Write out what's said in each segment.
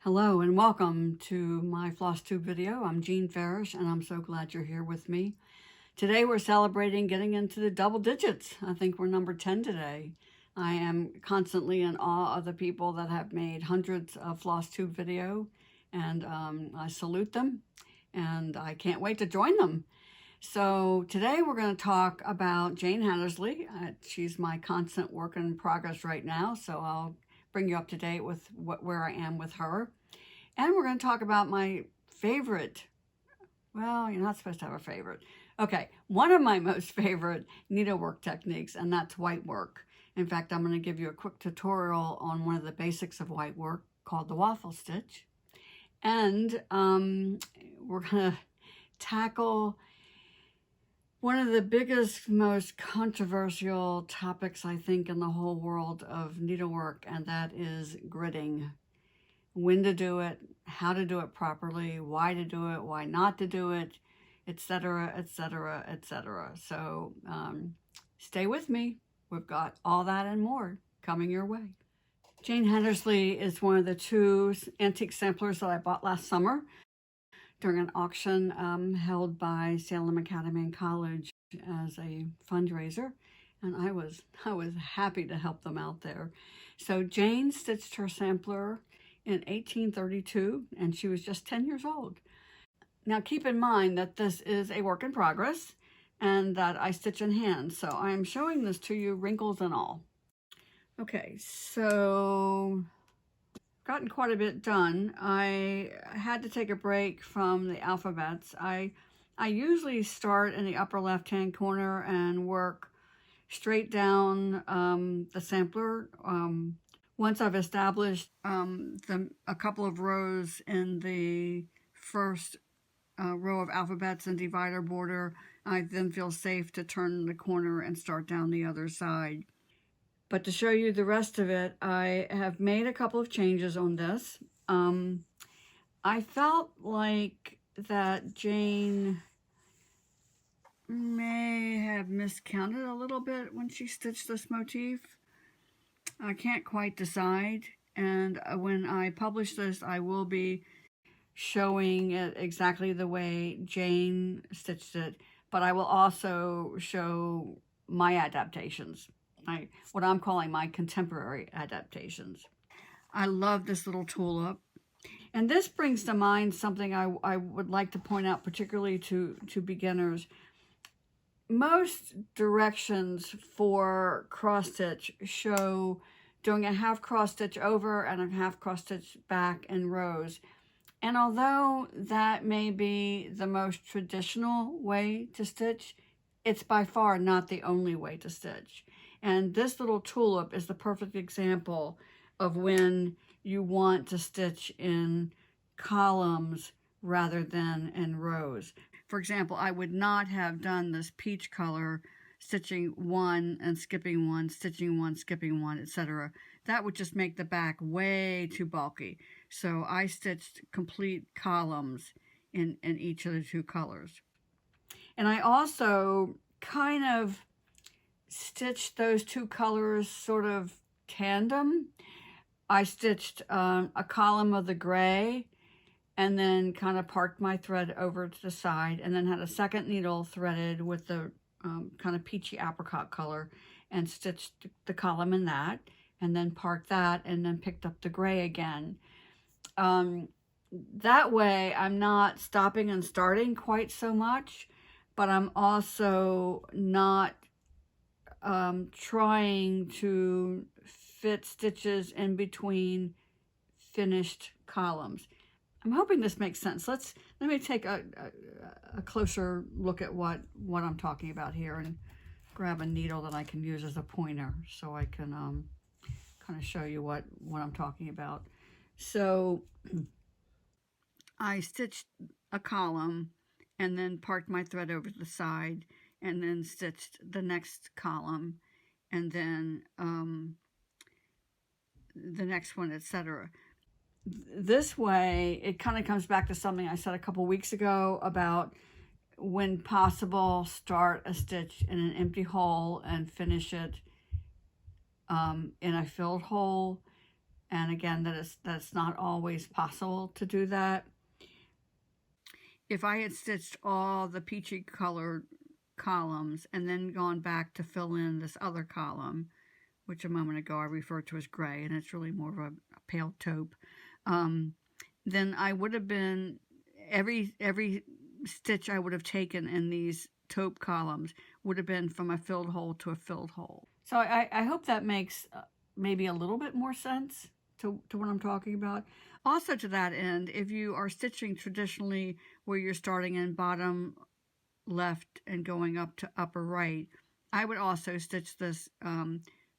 Hello and welcome to my FlossTube video. I'm Jane Farish and I'm so glad you're here with me. Today we're celebrating getting into the double digits. I think we're number 10 today. I am constantly in awe of the people that have made hundreds of FlossTube video, and I salute them and I can't wait to join them. So today we're going to talk about Jane Hattersley. She's my constant work in progress right now, so I'll bring you up to date with where I am with her. And we're going to talk about my favorite, well, you're not supposed to have a favorite. Okay, one of my most favorite needlework techniques, and that's white work. In fact, I'm going to give you a quick tutorial on one of the basics of white work called the Waffle Stitch. And we're going to tackle one of the biggest, most controversial topics, I think, in the whole world of needlework, and that is gridding. When to do it, how to do it properly, why to do it, why not to do it, etc., etc., etc. So stay with me. We've got all that and more coming your way. Jane Hattersley is one of the two antique samplers that I bought last summer during an auction held by Salem Academy and College as a fundraiser, and I was happy to help them out there. So Jane stitched her sampler in 1832, and she was just 10 years old. Now keep in mind that this is a work in progress and that I stitch in hand, so I am showing this to you, wrinkles and all. Okay, so gotten quite a bit done. I had to take a break from the alphabets. I usually start in the upper left-hand corner and work straight down the sampler. Once I've established a couple of rows in the first row of alphabets and divider border, I then feel safe to turn the corner and start down the other side. But to show you the rest of it, I have made a couple of changes on this. I felt like that Jane may have miscounted a little bit when she stitched this motif. I can't quite decide, and when I publish this, I will be showing it exactly the way Jane stitched it, but I will also show my adaptations. What I'm calling my contemporary adaptations. I love this little tulip. And this brings to mind something I would like to point out, particularly to beginners. Most directions for cross stitch show doing a half cross stitch over and a half cross stitch back in rows. And although that may be the most traditional way to stitch, it's by far not the only way to stitch. And this little tulip is the perfect example of when you want to stitch in columns rather than in rows. For example, I would not have done this peach color, stitching one and skipping one, stitching one, skipping one, etc. That would just make the back way too bulky. So I stitched complete columns in each of the two colors. And I also kind of stitched those two colors sort of tandem. I stitched a column of the gray and then kind of parked my thread over to the side, and then had a second needle threaded with the kind of peachy apricot color and stitched the column in that, and then parked that, and then picked up the gray again. That way I'm not stopping and starting quite so much, but I'm also not trying to fit stitches in between finished columns. I'm hoping this makes sense. Let me take a closer look at what I'm talking about here, and grab a needle that I can use as a pointer so I can kind of show you what I'm talking about. So I stitched a column and then parked my thread over to the side, and then stitched the next column, and then the next one, etc. This way, it kind of comes back to something I said a couple weeks ago about, when possible, start a stitch in an empty hole and finish it in a filled hole. And again, that's not always possible to do that. If I had stitched all the peachy colored columns and then gone back to fill in this other column, which a moment ago I referred to as gray, and it's really more of a pale taupe, then I would have been, every stitch I would have taken in these taupe columns would have been from a filled hole to a filled hole. So I hope that makes maybe a little bit more sense to what I'm talking about. Also to that end, if you are stitching traditionally where you're starting in bottom left and going up to upper right, I would also stitch this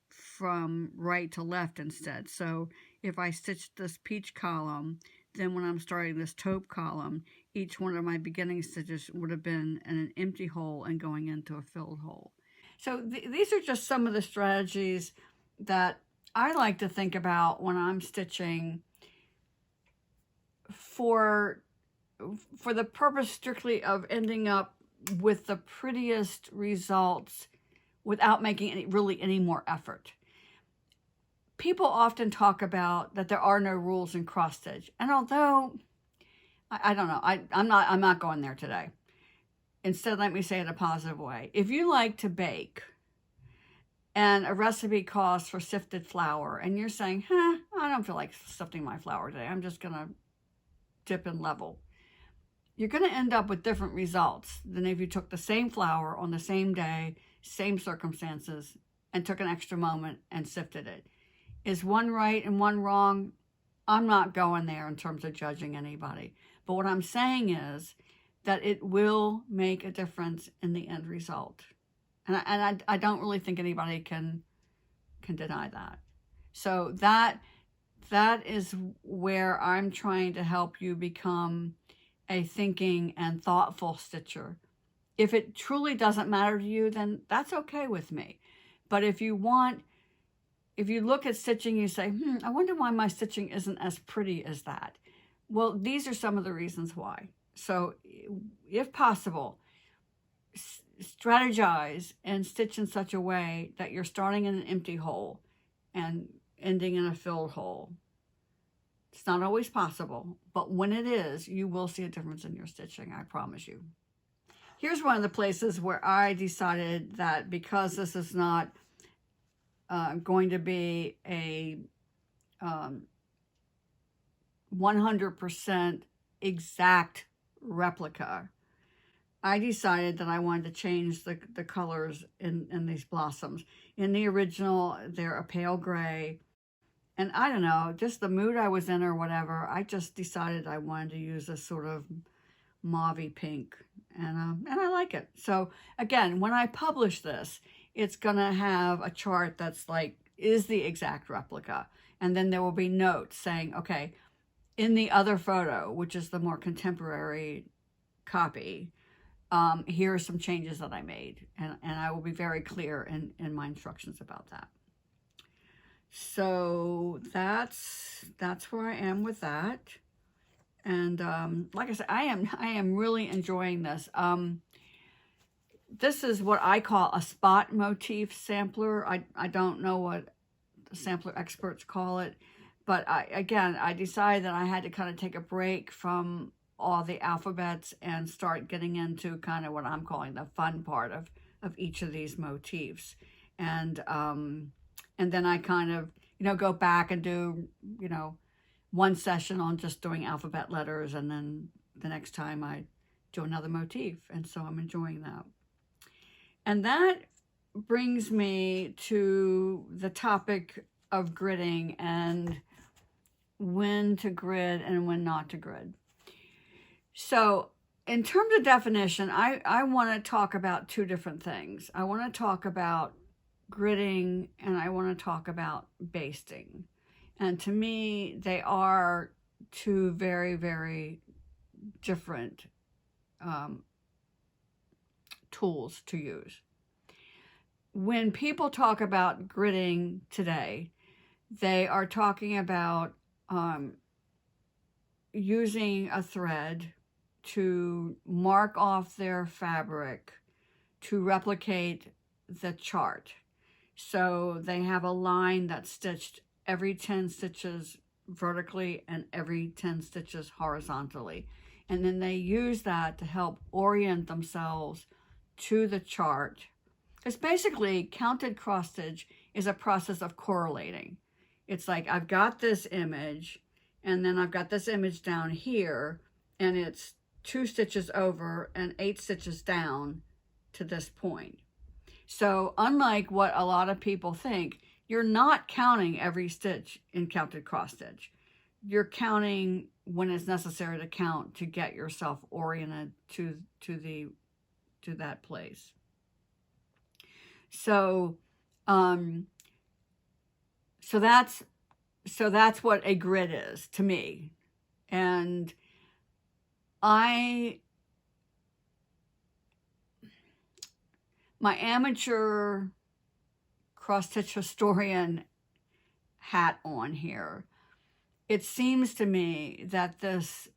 from right to left instead. So if I stitched this peach column, then when I'm starting this taupe column, each one of my beginning stitches would have been in an empty hole and going into a filled hole. So these are just some of the strategies that I like to think about when I'm stitching for the purpose strictly of ending up with the prettiest results without making really any more effort. People often talk about that there are no rules in cross stitch, and although I don't know, I'm not going there today. Instead, let me say it a positive way. If you like to bake and a recipe calls for sifted flour and you're saying, I don't feel like sifting my flour today, I'm just gonna dip and level, you're going to end up with different results than if you took the same flour on the same day, same circumstances, and took an extra moment and sifted it. Is one right and one wrong? I'm not going there in terms of judging anybody. But what I'm saying is that it will make a difference in the end result. And I don't really think anybody can deny that. So that is where I'm trying to help you become a thinking and thoughtful stitcher. If it truly doesn't matter to you, then that's okay with me. But if you look at stitching, you say, I wonder why my stitching isn't as pretty as that. Well, these are some of the reasons why. So if possible, strategize and stitch in such a way that you're starting in an empty hole and ending in a filled hole. It's not always possible, but when it is, you will see a difference in your stitching, I promise you. Here's one of the places where I decided that because this is not going to be a 100% exact replica, I decided that I wanted to change the colors in these blossoms. In the original, they're a pale gray. And I don't know, just the mood I was in or whatever, I just decided I wanted to use a sort of mauve-y pink. And I like it. So again, when I publish this, it's going to have a chart that's like, is the exact replica. And then there will be notes saying, okay, in the other photo, which is the more contemporary copy, here are some changes that I made. And I will be very clear in my instructions about that. So that's where I am with that. And like I said, I am really enjoying this. This is what I call a spot motif sampler. I don't know what the sampler experts call it, but I decided that I had to kind of take a break from all the alphabets and start getting into kind of what I'm calling the fun part of each of these motifs. And then I kind of, go back and do, one session on just doing alphabet letters, and then the next time I do another motif. And so I'm enjoying that. And that brings me to the topic of gridding and when to grid and when not to grid. So in terms of definition, I want to talk about two different things. I want to talk about gridding and I want to talk about basting. And to me, they are two very, very different tools to use. When people talk about gridding today, they are talking about using a thread to mark off their fabric to replicate the chart. So they have a line that's stitched every 10 stitches vertically and every 10 stitches horizontally. And then they use that to help orient themselves to the chart. Because basically, counted cross stitch is a process of correlating. It's like, I've got this image, and then I've got this image down here, and it's 2 stitches over and 8 stitches down to this point. So unlike what a lot of people think, you're not counting every stitch in counted cross stitch. You're counting when it's necessary to count to get yourself oriented to that place. So so that's what a grid is to me. And my amateur cross-stitch historian hat on here, it seems to me that this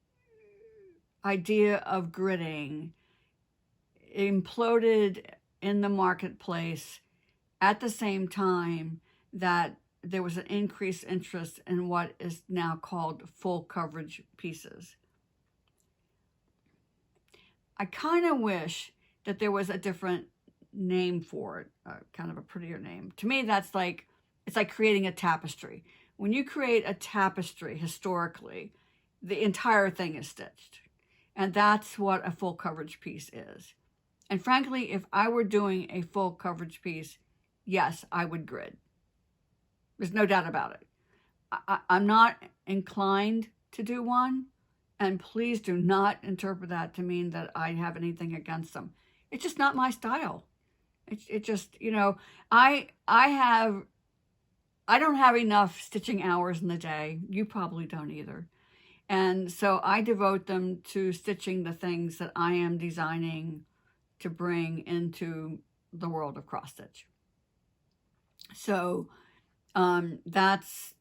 idea of gridding imploded in the marketplace at the same time that there was an increased interest in what is now called full coverage pieces. I kind of wish that there was a different name for it, kind of a prettier name. To me, it's like creating a tapestry. When you create a tapestry historically, the entire thing is stitched. And that's what a full coverage piece is. And frankly, if I were doing a full coverage piece, yes, I would grid. There's no doubt about it. I'm not inclined to do one, and please do not interpret that to mean that I have anything against them. It's just not my style. It just, you know, I don't have enough stitching hours in the day. You probably don't either. And so I devote them to stitching the things that I am designing to bring into the world of cross stitch. So that's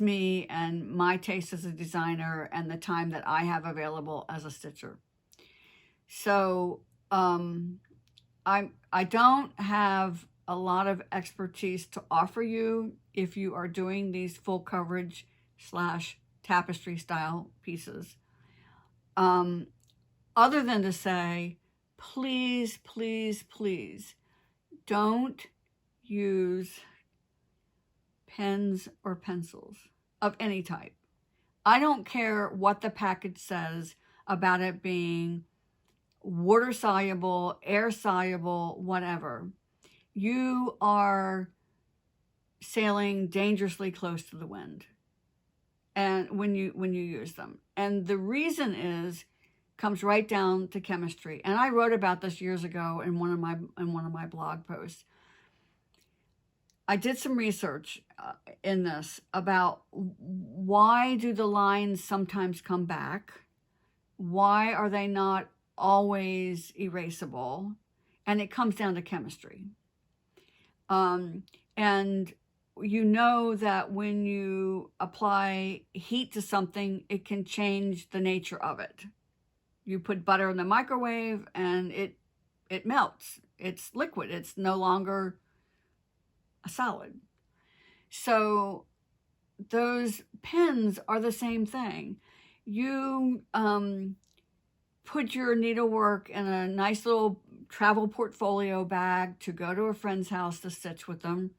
me and my taste as a designer and the time that I have available as a stitcher. So I don't have a lot of expertise to offer you if you are doing these full coverage / tapestry style pieces. Other than to say, please, please, please don't use pens or pencils of any type. I don't care what the package says about it being water soluble, air soluble, whatever. You are sailing dangerously close to the wind, and when you use them. And the reason comes right down to chemistry. And I wrote about this years ago in one of my blog posts. I did some research in this about why do the lines sometimes come back? Why are they not always erasable? And it comes down to chemistry. And you know that when you apply heat to something, it can change the nature of it. You put butter in the microwave and it melts. It's liquid. It's no longer a solid. So those pens are the same thing. You put your needlework in a nice little travel portfolio bag to go to a friend's house to stitch with them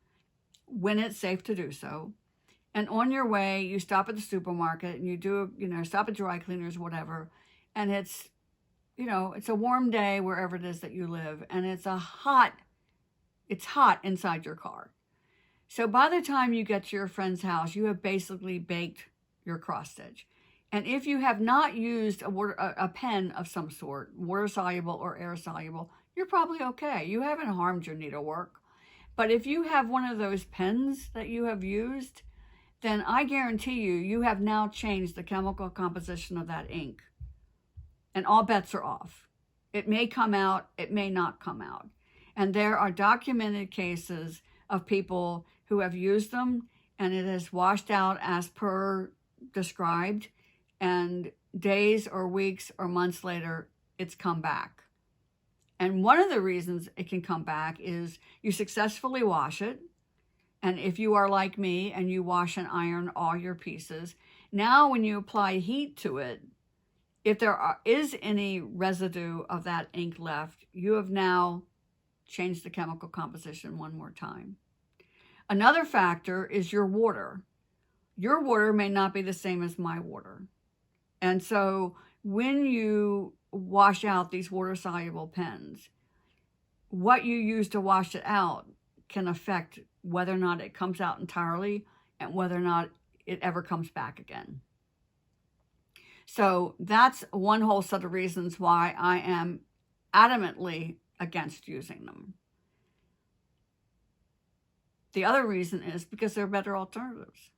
when it's safe to do so. And on your way, you stop at the supermarket and you do, stop at dry cleaners, whatever. And it's, it's a warm day wherever it is that you live. And it's hot inside your car. So by the time you get to your friend's house, you have basically baked your cross stitch. And if you have not used a pen of some sort, water soluble or air soluble, you're probably okay. You haven't harmed your needlework. But if you have one of those pens that you have used, then I guarantee you have now changed the chemical composition of that ink. And all bets are off. It may come out, it may not come out. And there are documented cases of people who have used them and it has washed out as per described, and days or weeks or months later, it's come back. And one of the reasons it can come back is you successfully wash it, And if you are like me and you wash and iron all your pieces, now when you apply heat to it, if there is any residue of that ink left, you have now changed the chemical composition one more time. Another factor is your water. Your water may not be the same as my water. And so when you wash out these water-soluble pens, what you use to wash it out can affect whether or not it comes out entirely and whether or not it ever comes back again. So that's one whole set of reasons why I am adamantly against using them. The other reason is because there are better alternatives.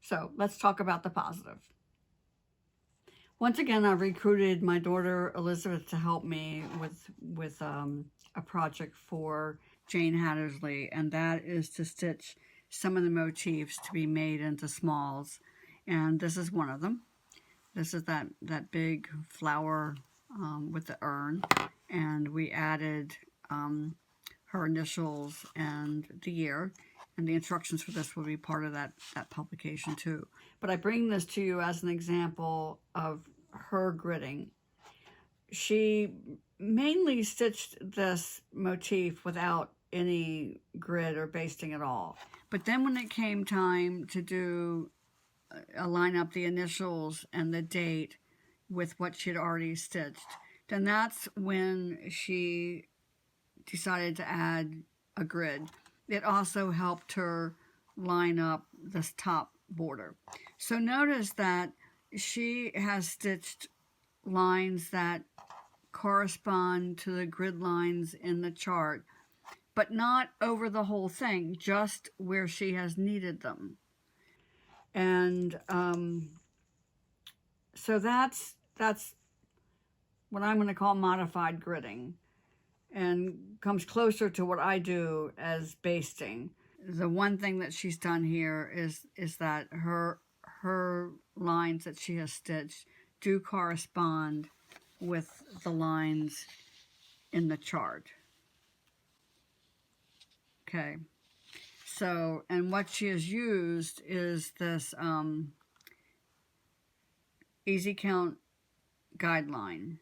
So let's talk about the positive. Once again, I recruited my daughter Elizabeth to help me with a project for Jane Hattersley, and that is to stitch some of the motifs to be made into smalls. And this is one of them. This is that big flower with the urn, and we added her initials and the year, and the instructions for this will be part of that publication too. But I bring this to you as an example of her gridding. She mainly stitched this motif without any grid or basting at all. But then when it came time to do line up the initials and the date with what she'd already stitched, then that's when she decided to add a grid. It also helped her line up this top border. So notice that she has stitched lines that correspond to the grid lines in the chart, but not over the whole thing, just where she has needed them. And so that's what I'm going to call modified gridding, and comes closer to what I do as basting. The one thing that she's done here is that her lines that she has stitched do correspond with the lines in the chart. Okay. So, and what she has used is this easy count guideline,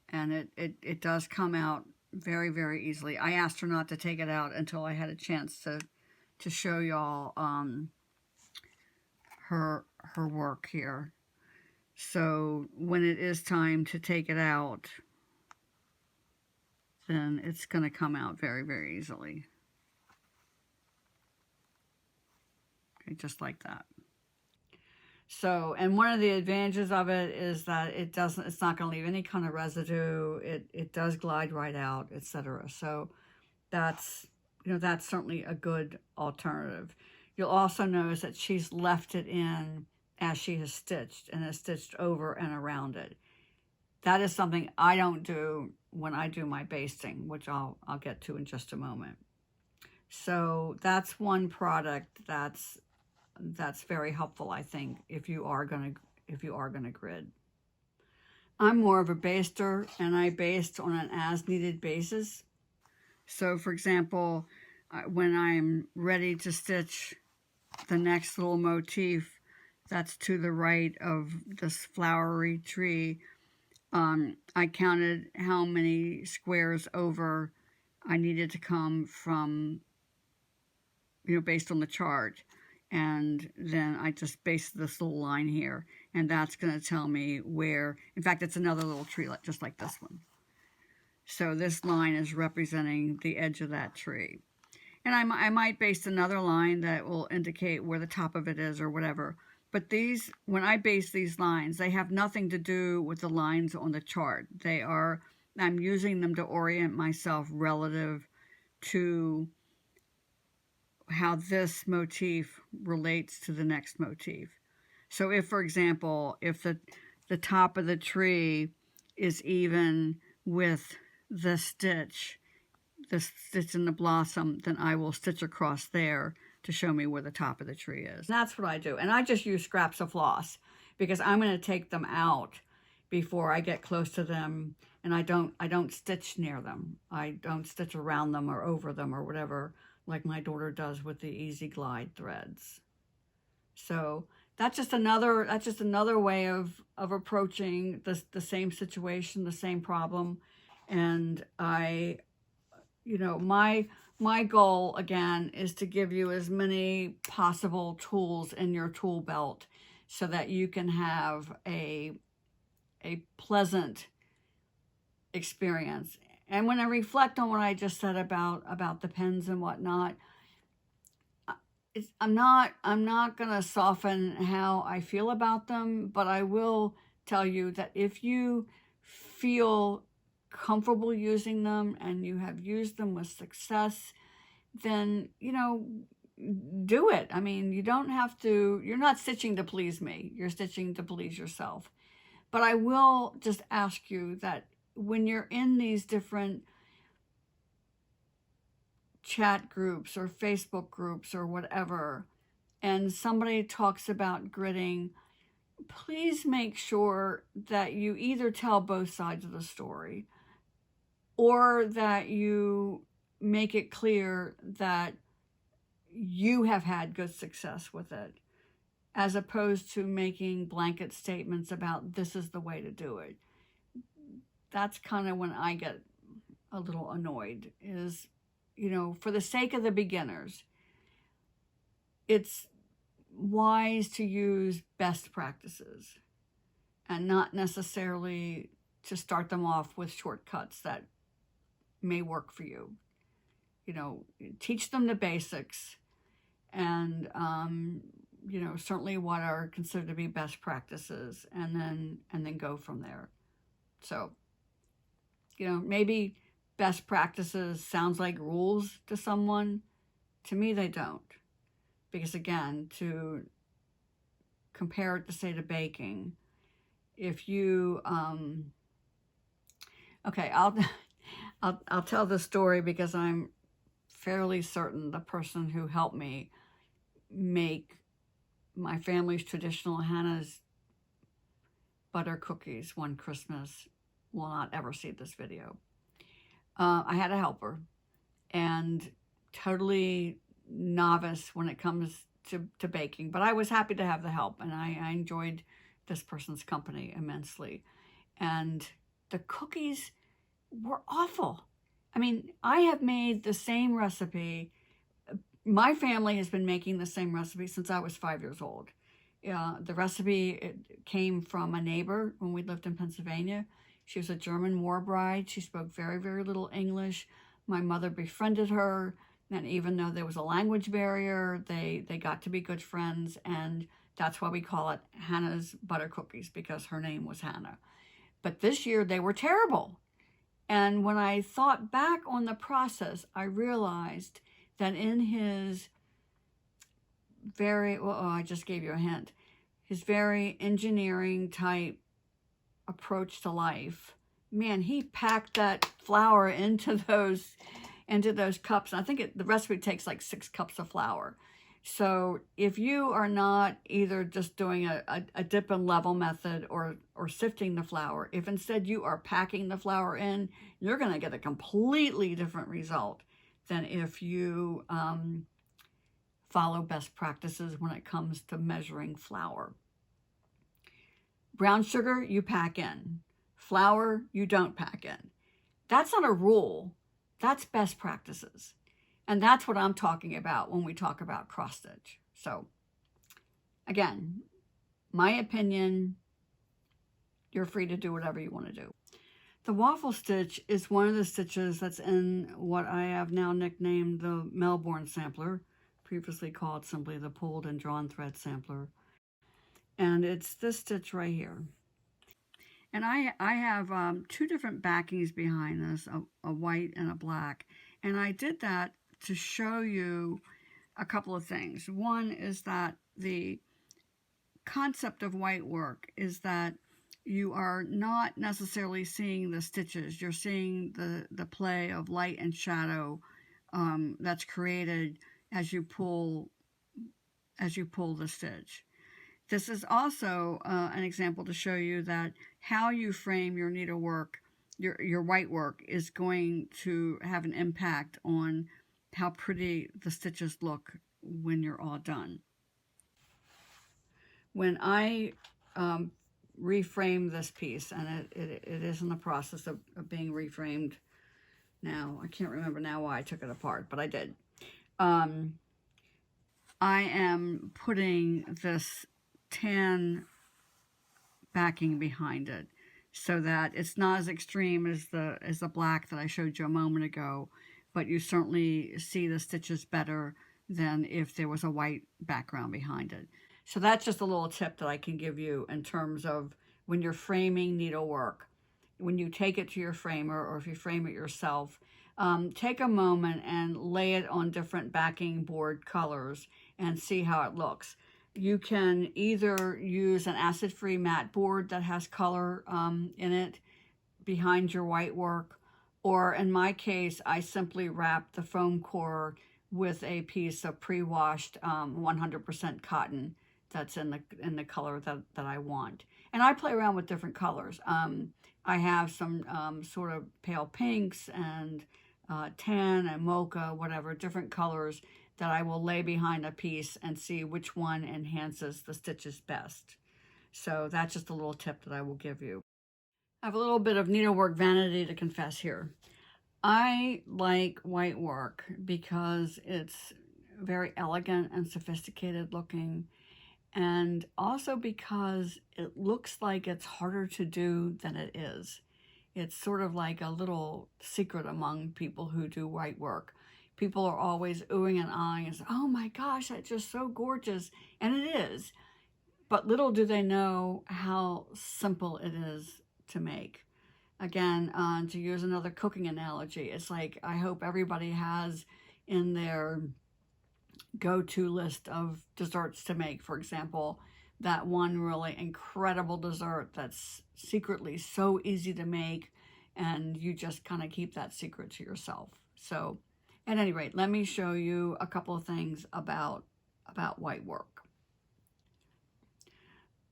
and it does come out very, very easily. I asked her not to take it out until I had a chance to show y'all her work here. So when it is time to take it out, then it's going to come out very, very easily. Okay, just like that. So, and one of the advantages of it is that it's not going to leave any kind of residue. It does glide right out, etc. So that's certainly a good alternative. You'll also notice that she's left it in as she has stitched, and has stitched over and around it. That is something I don't do when I do my basting, which I'll get to in just a moment. So that's one product that's very helpful, I think, if you are gonna grid. I'm more of a baster, and I baste on an as-needed basis. So, for example, when I'm ready to stitch the next little motif that's to the right of this flowery tree, I counted how many squares over I needed to come from, based on the chart. And then I just basted this little line here, and that's going to tell me where. In fact, it's another little tree, just like this one. So this line is representing the edge of that tree. And I might baste another line that will indicate where the top of it is or whatever. But these, when I base these lines, they have nothing to do with the lines on the chart. I'm using them to orient myself relative to how this motif relates to the next motif. So if, for example, if the top of the tree is even with the stitch in the blossom, then I will stitch across there to show me where the top of the tree is. That's what I do. And I just use scraps of floss because I'm going to take them out before I get close to them, and I don't stitch near them. I don't stitch around them or over them or whatever like my daughter does with the Easy Glide threads. So that's just another way of approaching the same situation, the same problem. And I, my goal again is to give you as many possible tools in your tool belt so that you can have a pleasant experience. And when I reflect on what I just said about the pens and whatnot, I'm not gonna soften how I feel about them, but I will tell you that if you feel comfortable using them and you have used them with success, then do it. I mean, you don't have to. You're not stitching to please me. You're stitching to please yourself. But I will just ask you that when you're in these different chat groups or Facebook groups or whatever, and somebody talks about gridding, please make sure that you either tell both sides of the story or that you make it clear that you have had good success with it, as opposed to making blanket statements about this is the way to do it. That's kind of when I get a little annoyed, is, for the sake of the beginners, it's wise to use best practices and not necessarily to start them off with shortcuts that may work for you. Teach them the basics and, certainly what are considered to be best practices, and then go from there. So, maybe best practices sounds like rules to someone. To me, they don't. Because again, to compare it to, say, to baking, if you, okay, I'll tell the story because I'm fairly certain the person who helped me make my family's traditional Hannah's butter cookies one Christmas will not ever see this video. I had a helper and totally novice when it comes to baking, but I was happy to have the help, and I enjoyed this person's company immensely. And the cookies were awful. I mean, I have made the same recipe. My family has been making the same recipe since I was 5 years old. The recipe, it came from a neighbor when we lived in Pennsylvania. She was a German war bride. She spoke very, very little English. My mother befriended her, and even though there was a language barrier, they got to be good friends, and that's why we call it Hannah's butter cookies, because her name was Hannah. But this year they were terrible. And when I thought back on the process, I realized that in his very, I just gave you a hint, his very engineering type approach to life, man, he packed that flour into those cups. And I think the recipe takes like 6 cups of flour. So if you are not either just doing a dip and level method or sifting the flour, if instead you are packing the flour in, you're going to get a completely different result than if you follow best practices when it comes to measuring flour. Brown sugar, you pack in. Flour, you don't pack in. That's not a rule. That's best practices. And that's what I'm talking about when we talk about cross stitch. So again, my opinion, you're free to do whatever you want to do. The waffle stitch is one of the stitches that's in what I have now nicknamed the Melbourne sampler, previously called simply the pulled and drawn thread sampler. And it's this stitch right here. And I have 2 different backings behind this, a white and a black. And I did that to show you a couple of things. One is that the concept of white work is that you are not necessarily seeing the stitches. You're seeing the play of light and shadow that's created as you pull the stitch. This is also an example to show you that how you frame your needlework, your white work, is going to have an impact on how pretty the stitches look when you're all done. When I reframe this piece, and it is in the process of being reframed now. I can't remember now why I took it apart, but I did. I am putting this tan backing behind it so that it's not as extreme as the black that I showed you a moment ago, but you certainly see the stitches better than if there was a white background behind it. So that's just a little tip that I can give you in terms of when you're framing needlework. When you take it to your framer, or if you frame it yourself, take a moment and lay it on different backing board colors and see how it looks. You can either use an acid-free matte board that has color in it behind your white work, or in my case, I simply wrap the foam core with a piece of pre-washed 100% cotton that's in the color that I want. And I play around with different colors. I have some sort of pale pinks and tan and mocha, whatever, different colors that I will lay behind a piece and see which one enhances the stitches best. So that's just a little tip that I will give you. I have a little bit of needlework vanity to confess here. I like white work because it's very elegant and sophisticated looking, and also because it looks like it's harder to do than it is. It's sort of like a little secret among people who do white work. People are always oohing and ahhing and say, oh my gosh, that's just so gorgeous. And it is. But little do they know how simple it is to make. Again, to use another cooking analogy, it's like I hope everybody has in their go-to list of desserts to make, for example, that one really incredible dessert that's secretly so easy to make, and you just kind of keep that secret to yourself. So at any rate, let me show you a couple of things about white work.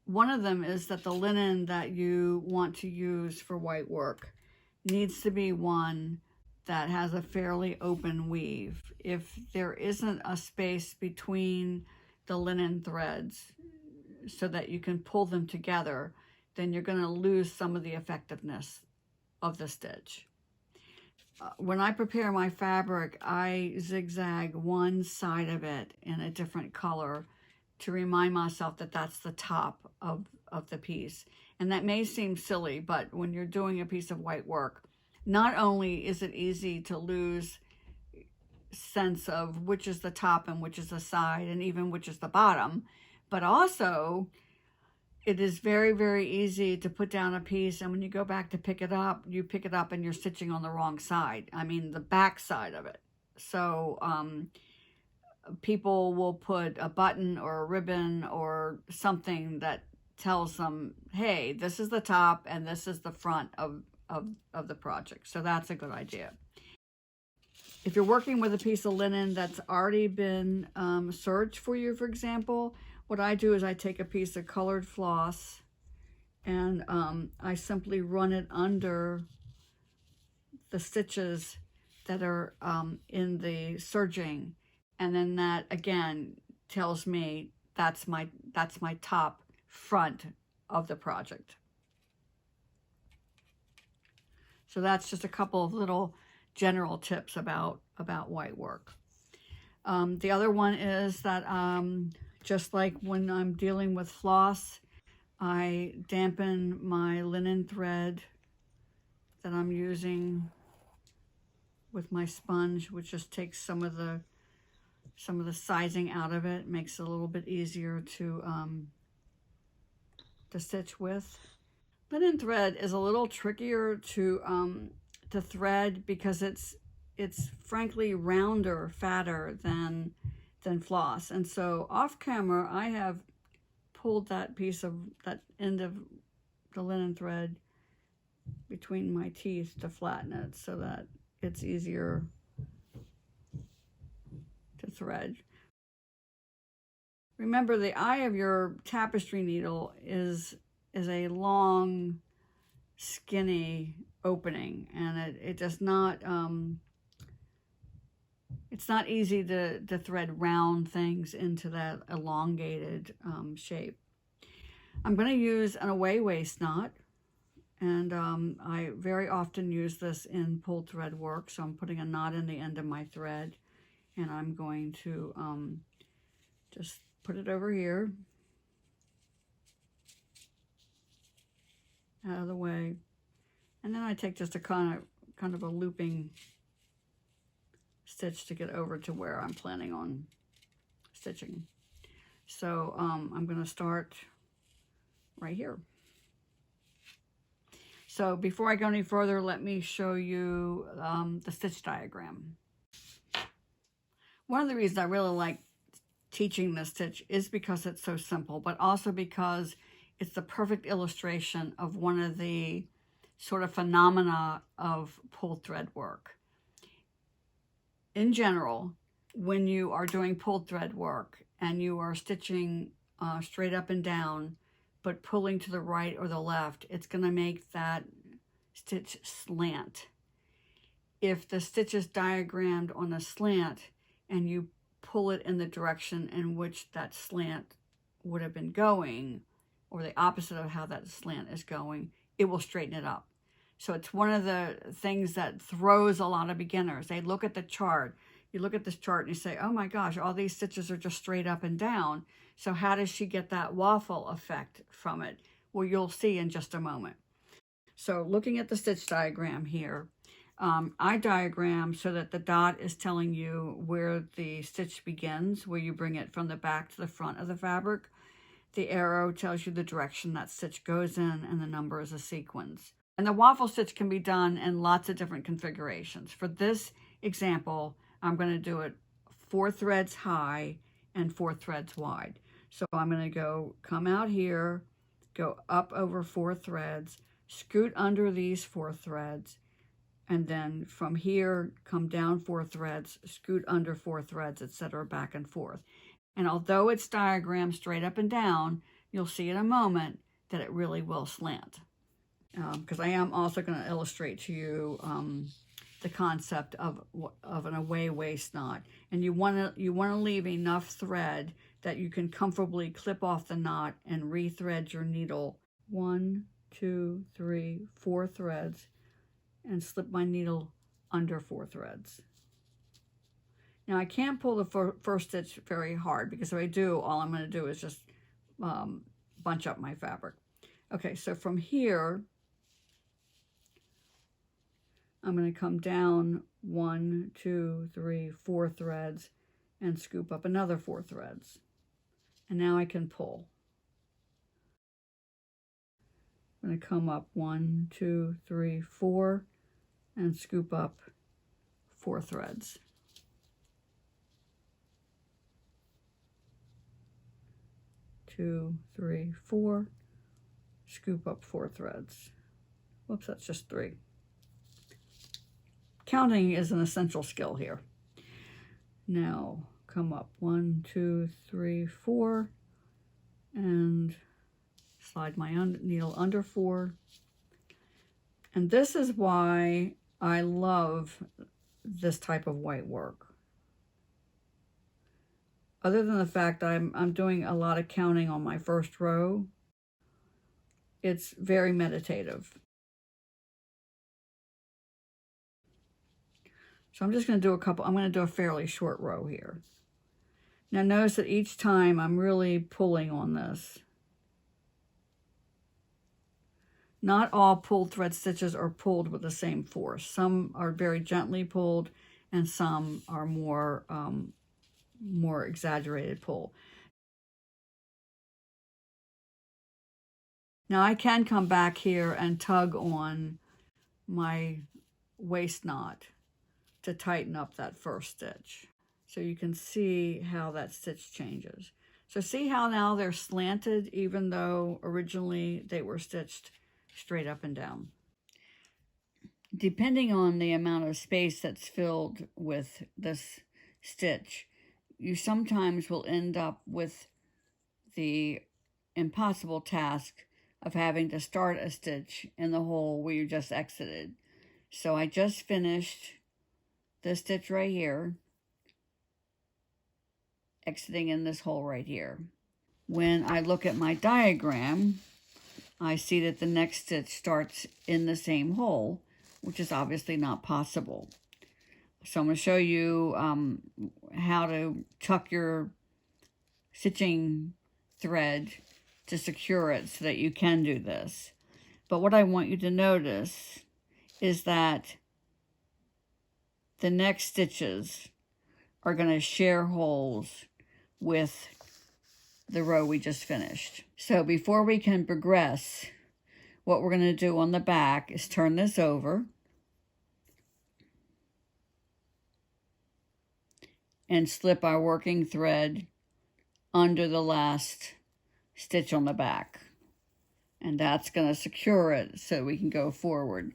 One of them is that the linen that you want to use for white work needs to be one that has a fairly open weave. If there isn't a space between the linen threads so that you can pull them together, then you're going to lose some of the effectiveness of the stitch. When I prepare my fabric, I zigzag one side of it in a different color to remind myself that that's the top of the piece. And that may seem silly, but when you're doing a piece of white work, not only is it easy to lose sense of which is the top and which is the side and even which is the bottom, but also it is very, very easy to put down a piece, and when you go back to pick it up, you pick it up and you're stitching on the wrong side. I mean, the back side of it. So people will put a button or a ribbon or something that tells them, hey, this is the top and this is the front of the project. So that's a good idea. If you're working with a piece of linen that's already been serged for you, for example, what I do is I take a piece of colored floss and I simply run it under the stitches that are in the serging, and then that again tells me that's my top front of the project. So that's just a couple of little general tips about white work. The other one is that just like when I'm dealing with floss, I dampen my linen thread that I'm using with my sponge, which just takes some of the sizing out of it, makes it a little bit easier to stitch with. Linen thread is a little trickier to thread because it's frankly rounder, fatter than floss. And so off camera, I have pulled that end of the linen thread between my teeth to flatten it so that it's easier to thread. Remember, the eye of your tapestry needle is a long, skinny opening, and it does not It's not easy to thread round things into that elongated shape. I'm going to use an away waste knot, and I very often use this in pulled thread work, so I'm putting a knot in the end of my thread, and I'm going to just put it over here, out of the way, and then I take just a kind of a looping stitch to get over to where I'm planning on stitching. So I'm going to start right here. So before I go any further, let me show you the stitch diagram. One of the reasons I really like teaching this stitch is because it's so simple, but also because it's the perfect illustration of one of the sort of phenomena of pulled thread work. In general, when you are doing pulled thread work and you are stitching straight up and down, but pulling to the right or the left, it's going to make that stitch slant. If the stitch is diagrammed on a slant and you pull it in the direction in which that slant would have been going, or the opposite of how that slant is going, it will straighten it up. So it's one of the things that throws a lot of beginners. They look at the chart. You look at this chart and you say, oh my gosh, all these stitches are just straight up and down. So how does she get that waffle effect from it? Well, you'll see in just a moment. So looking at the stitch diagram here, I diagram so that the dot is telling you where the stitch begins, where you bring it from the back to the front of the fabric. The arrow tells you the direction that stitch goes in, and the number is a sequence. And the waffle stitch can be done in lots of different configurations. For this example, I'm going to do it 4 threads high and 4 threads wide. So I'm going to come out here, go up over 4 threads, scoot under these 4 threads, and then from here, come down 4 threads, scoot under 4 threads, etc., back and forth. And although it's diagrammed straight up and down, you'll see in a moment that it really will slant. Because I am also going to illustrate to you the concept of an away waste knot, and you want to leave enough thread that you can comfortably clip off the knot and rethread your needle 1, 2, 3, 4 threads, and slip my needle under 4 threads. Now I can't pull the first stitch very hard, because if I do, all I'm going to do is just bunch up my fabric. Okay, so from here, I'm going to come down 1, 2, 3, 4 threads and scoop up another 4 threads. And now I can pull. I'm going to come up 1, 2, 3, 4 and scoop up 4 threads. Two, 3, 4, scoop up 4 threads. Whoops, that's just 3. Counting is an essential skill here. Now come up 1, 2, 3, 4, and slide my needle under 4. And this is why I love this type of white work. Other than the fact that I'm doing a lot of counting on my first row, it's very meditative. So I'm just going to do I'm going to do a fairly short row here. Now notice that each time I'm really pulling on this. Not all pulled thread stitches are pulled with the same force. Some are very gently pulled, and some are more exaggerated pull. Now I can come back here and tug on my waist knot to tighten up that first stitch. So you can see how that stitch changes. So see how now they're slanted even though originally they were stitched straight up and down. Depending on the amount of space that's filled with this stitch, you sometimes will end up with the impossible task of having to start a stitch in the hole where you just exited. So I just finished this stitch right here. exiting in this hole right here. When I look at my diagram, I see that the next stitch starts in the same hole, which is obviously not possible. So I'm going to show you how to tuck your stitching thread to secure it so that you can do this. But what I want you to notice is that the next stitches are going to share holes with the row we just finished. So before we can progress, what we're going to do on the back is turn this over and slip our working thread under the last stitch on the back. And that's going to secure it so we can go forward.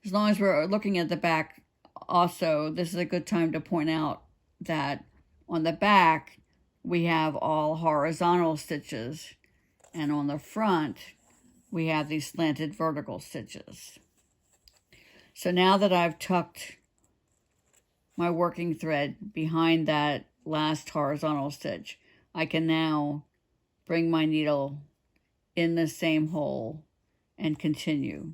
As long as we're looking at the back, also, this is a good time to point out that on the back, we have all horizontal stitches, and on the front, we have these slanted vertical stitches. So now that I've tucked my working thread behind that last horizontal stitch, I can now bring my needle in the same hole and continue.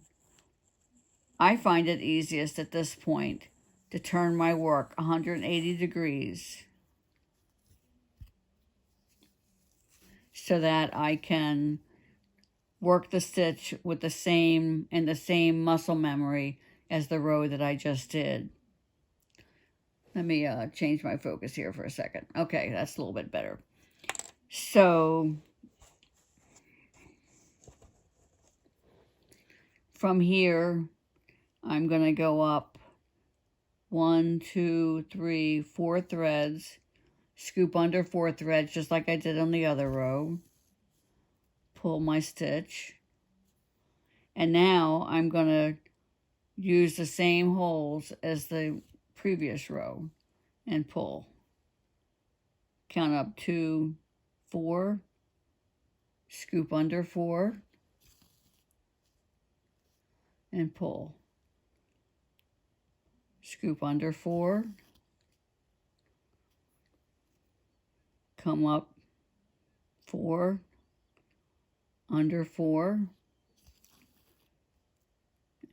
I find it easiest at this point to turn my work 180 degrees so that I can work the stitch with the same muscle memory as the row that I just did. Let me change my focus here for a second. Okay, that's a little bit better. So from here, I'm going to go up 1, 2, 3, 4 threads, scoop under 4 threads just like I did on the other row, pull my stitch, and now I'm going to use the same holes as the previous row and pull. Count up 2, 4, scoop under 4, and pull. Scoop under 4, come up 4, under 4,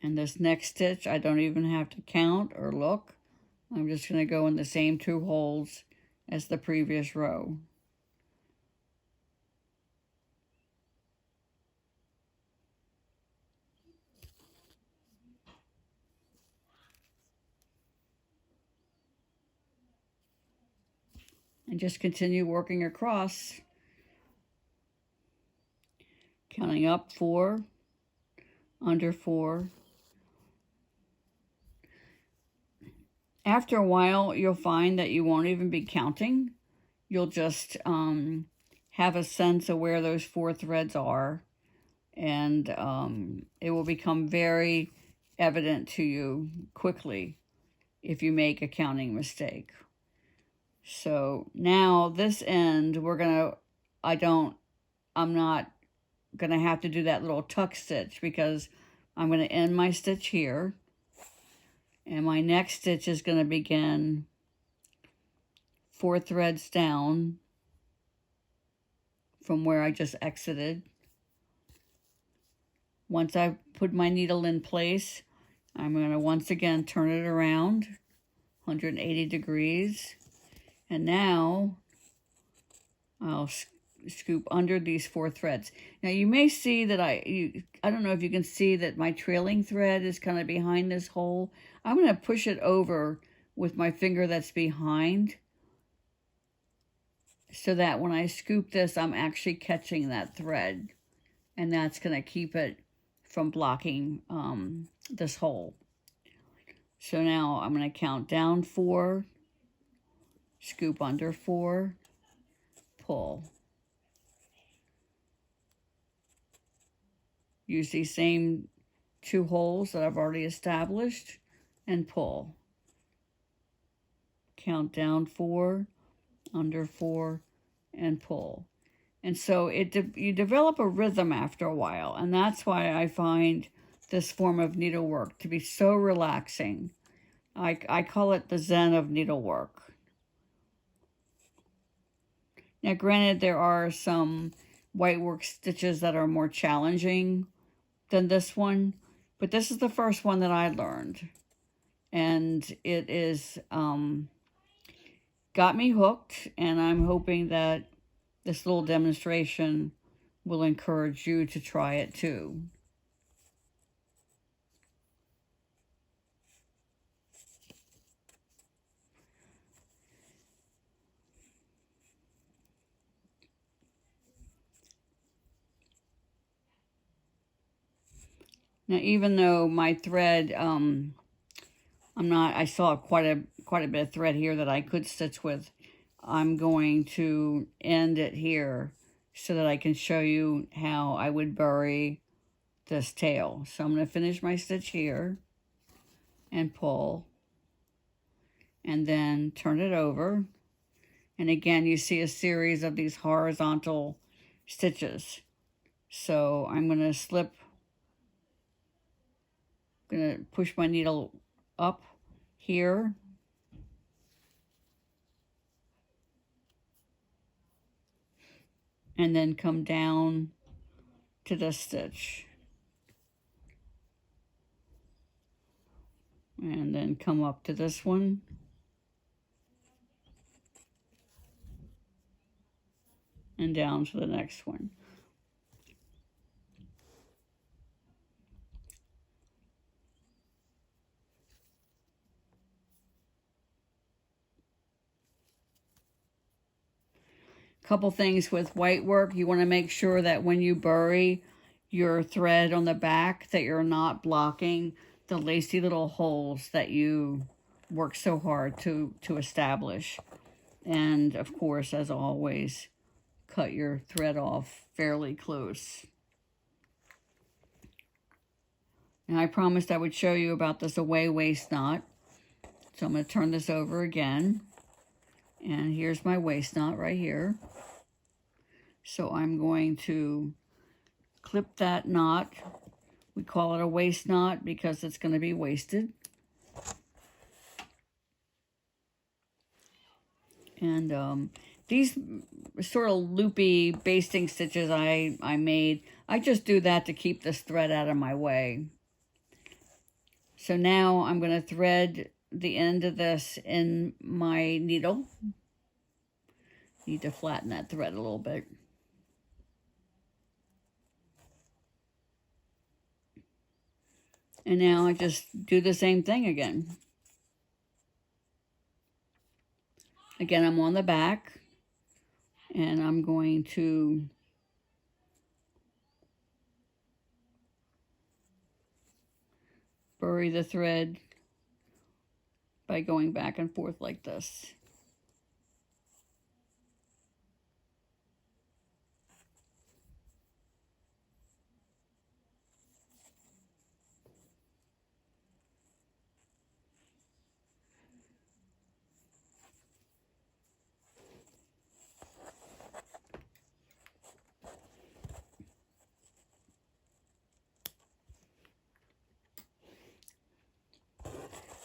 and this next stitch I don't even have to count or look. I'm just going to go in the same 2 holes as the previous row. And just continue working across, counting up 4, under 4. After a while, you'll find that you won't even be counting. You'll just have a sense of where those 4 threads are, and it will become very evident to you quickly if you make a counting mistake. So now this end, I'm not gonna have to do that little tuck stitch because I'm gonna end my stitch here, and my next stitch is gonna begin 4 threads down from where I just exited. Once I've put my needle in place, I'm gonna once again turn it around 180 degrees. And now I'll scoop under these 4 threads. Now you may see that I don't know if you can see that my trailing thread is kind of behind this hole. I'm going to push it over with my finger that's behind so that when I scoop this, I'm actually catching that thread. And that's going to keep it from blocking this hole. So now I'm going to count down 4, scoop under 4, pull. Use these same 2 holes that I've already established and pull. Count down 4, under 4, and pull. And so you develop a rhythm after a while, and that's why I find this form of needlework to be so relaxing. I call it the Zen of needlework. Now, granted, there are some white work stitches that are more challenging than this one, but this is the first one that I learned. And it is got me hooked, and I'm hoping that this little demonstration will encourage you to try it too. Now, even though my thread, I saw quite a bit of thread here that I could stitch with. I'm going to end it here so that I can show you how I would bury this tail. So I'm going to finish my stitch here and pull, and then turn it over. And again, you see a series of these horizontal stitches. So I'm going to push my needle up here, and then come down to this stitch, and then come up to this one, and down to the next one. Couple things with white work. You want to make sure that when you bury your thread on the back that you're not blocking the lacy little holes that you work so hard to establish. And of course, as always, cut your thread off fairly close. Now, I promised I would show you about this away waist knot. So I'm going to turn this over again. And here's my waist knot right here. So I'm going to clip that knot. We call it a waist knot because it's going to be waisted. And these sort of loopy basting stitches I made, I just do that to keep this thread out of my way. So now I'm going to thread the end of this in my needle. Need to flatten that thread a little bit. And now I just do the same thing again. Again, I'm on the back, and I'm going to bury the thread by going back and forth like this.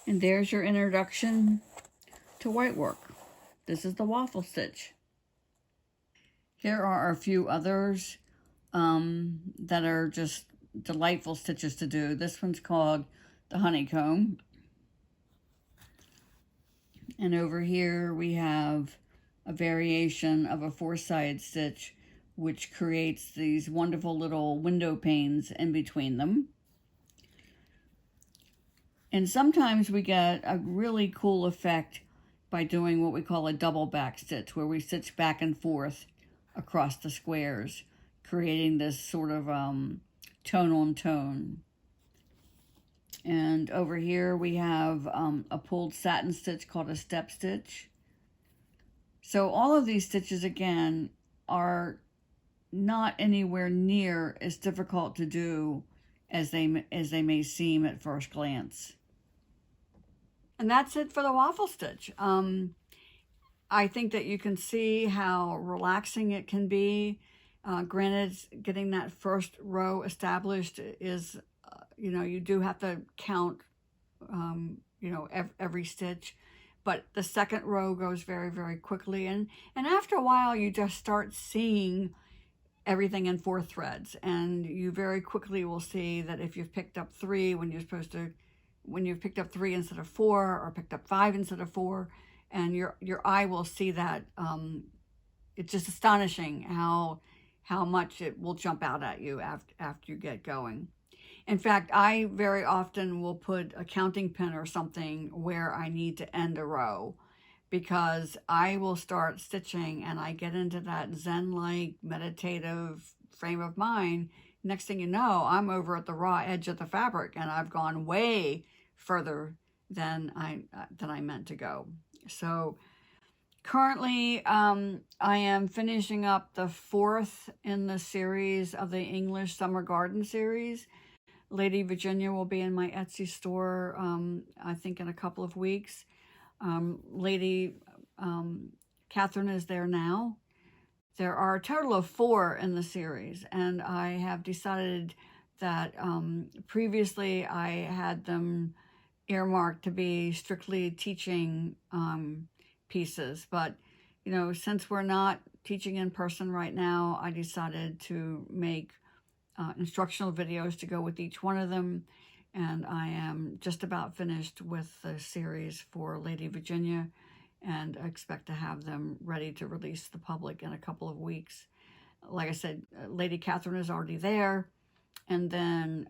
And there's your introduction to white work. This is the waffle stitch. There are a few others that are just delightful stitches to do. This one's called the Honeycomb. And over here we have a variation of a four-sided stitch, which creates these wonderful little window panes in between them. And sometimes we get a really cool effect by doing what we call a double back stitch, where we stitch back and forth across the squares, creating this sort of tone on tone. And over here we have a pulled satin stitch called a step stitch. So all of these stitches, again, are not anywhere near as difficult to do as they may seem at first glance. And that's it for the waffle stitch. I think that you can see how relaxing it can be. Granted, getting that first row established is, you do have to count, every stitch. but the second row goes very, very quickly. And after a while, you just start seeing everything in 4 threads, and you very quickly will see that if you've picked up 3 when you're supposed to, when you've picked up 3 instead of 4, or picked up 5 instead of 4, and your eye will see that. It's just astonishing how much it will jump out at you after you get going. In fact, I very often will put a counting pin or something where I need to end a row, because I will start stitching and I get into that Zen-like meditative frame of mind. Next thing you know, I'm over at the raw edge of the fabric, and I've gone way further than I meant to go. So currently, I am finishing up the 4th in the series of the English Summer Garden series. Lady Virginia will be in my Etsy store, I think in a couple of weeks. Lady Catherine is there now. There are a total of 4 in the series, and I have decided that previously I had them earmarked to be strictly teaching pieces, but you know, since we're not teaching in person right now, I decided to make instructional videos to go with each one of them. And I am just about finished with the series for Lady Virginia, and I expect to have them ready to release to the public in a couple of weeks. Like I said, Lady Catherine is already there, and then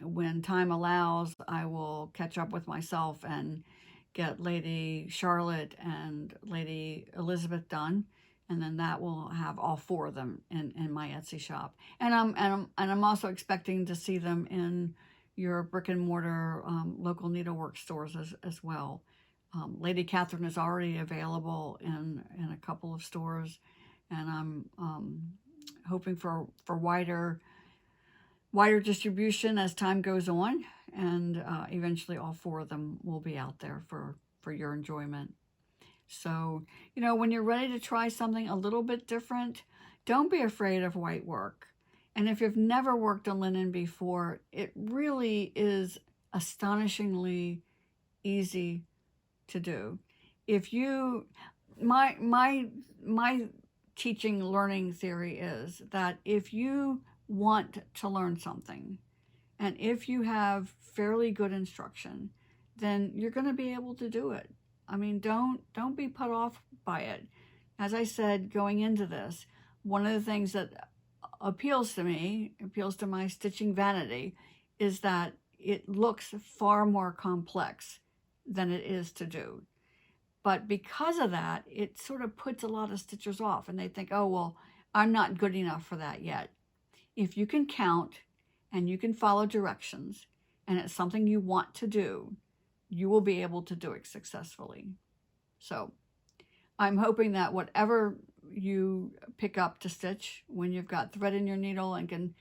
when time allows, I will catch up with myself and get Lady Charlotte and Lady Elizabeth done, and then that will have all 4 of them in my Etsy shop. And I'm also expecting to see them in your brick and mortar local needlework stores as well. Lady Catherine is already available in a couple of stores, and I'm hoping for wider distribution as time goes on, and eventually all 4 of them will be out there for your enjoyment. So, you know, when you're ready to try something a little bit different, don't be afraid of white work. And if you've never worked on linen before, it really is astonishingly easy to do. If you, my teaching learning theory is that if you want to learn something, and if you have fairly good instruction, then you're going to be able to do it. I mean, don't be put off by it. As I said, going into this, one of the things that appeals to me, appeals to my stitching vanity, is that it looks far more complex than it is to do. But because of that, it sort of puts a lot of stitchers off, and they think, oh, well, I'm not good enough for that yet. If you can count and you can follow directions, and it's something you want to do, you will be able to do it successfully. So I'm hoping that whatever you pick up to stitch, when you've got thread in your needle and can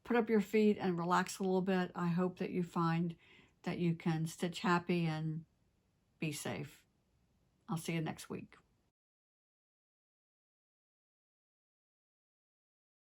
put up your feet and relax a little bit, I hope that you find that you can stitch happy and be safe. I'll see you next week.